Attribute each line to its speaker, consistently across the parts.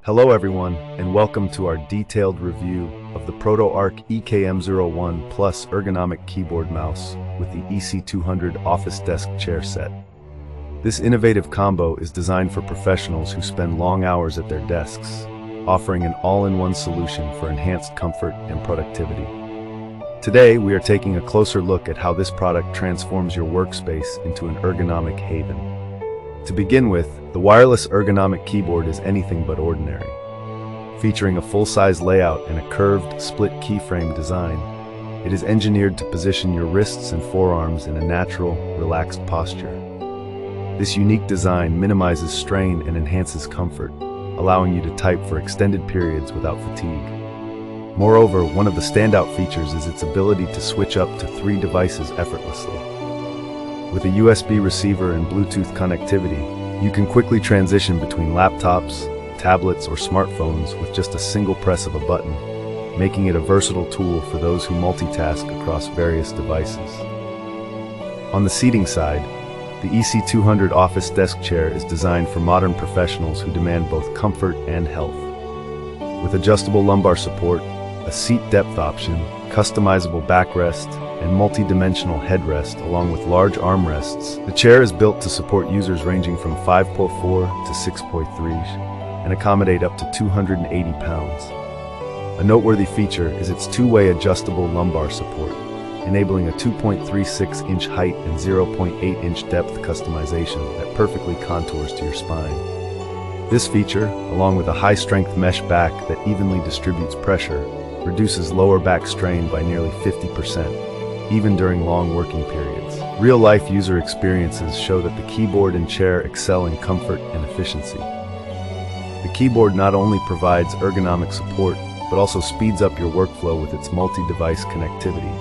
Speaker 1: Hello everyone, and welcome to our detailed review of the ProtoArc EKM01 Plus ergonomic keyboard mouse with the EC200 office desk chair set. This innovative combo is designed for professionals who spend long hours at their desks, offering an all-in-one solution for enhanced comfort and productivity. Today, we are taking a closer look at how this product transforms your workspace into an ergonomic haven. To begin with, the wireless ergonomic keyboard is anything but ordinary. Featuring a full-size layout and a curved, split keyframe design, it is engineered to position your wrists and forearms in a natural, relaxed posture. This unique design minimizes strain and enhances comfort, allowing you to type for extended periods without fatigue. Moreover, one of the standout features is its ability to switch up to 3 devices effortlessly. With a USB receiver and Bluetooth connectivity, you can quickly transition between laptops, tablets, or smartphones with just a single press of a button, making it a versatile tool for those who multitask across various devices. On the seating side, the EC200 office desk chair is designed for modern professionals who demand both comfort and health. With adjustable lumbar support, a seat depth option, customizable backrest, and multi-dimensional headrest along with large armrests, the chair is built to support users ranging from 5.4 to 6.3 and accommodate up to 280 pounds. A noteworthy feature is its two-way adjustable lumbar support, enabling a 2.36-inch height and 0.8-inch depth customization that perfectly contours to your spine. This feature, along with a high-strength mesh back that evenly distributes pressure, reduces lower back strain by nearly 50%. Even during long working periods. Real-life user experiences show that the keyboard and chair excel in comfort and efficiency. The keyboard not only provides ergonomic support, but also speeds up your workflow with its multi-device connectivity,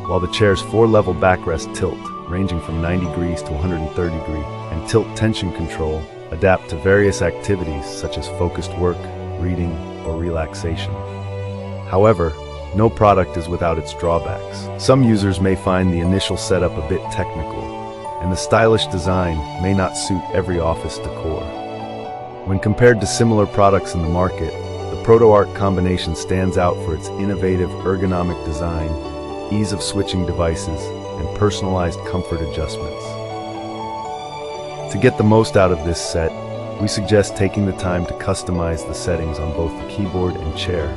Speaker 1: while the chair's 4-level backrest tilt, ranging from 90 degrees to 130 degrees, and tilt tension control adapt to various activities such as focused work, reading, or relaxation. However, no product is without its drawbacks. Some users may find the initial setup a bit technical, and the stylish design may not suit every office decor. When compared to similar products in the market, the ProtoArc combination stands out for its innovative ergonomic design, ease of switching devices, and personalized comfort adjustments. To get the most out of this set, we suggest taking the time to customize the settings on both the keyboard and chair,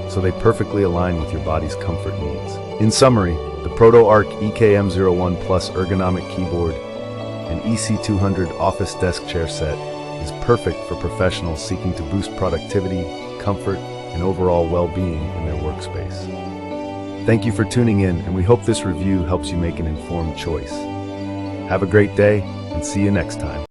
Speaker 1: so they perfectly align with your body's comfort needs. In summary, the ProtoArc EKM01 Plus ergonomic keyboard and EC200 office desk chair set is perfect for professionals seeking to boost productivity, comfort, and overall well-being in their workspace. Thank you for tuning in, and we hope this review helps you make an informed choice. Have a great day, and see you next time.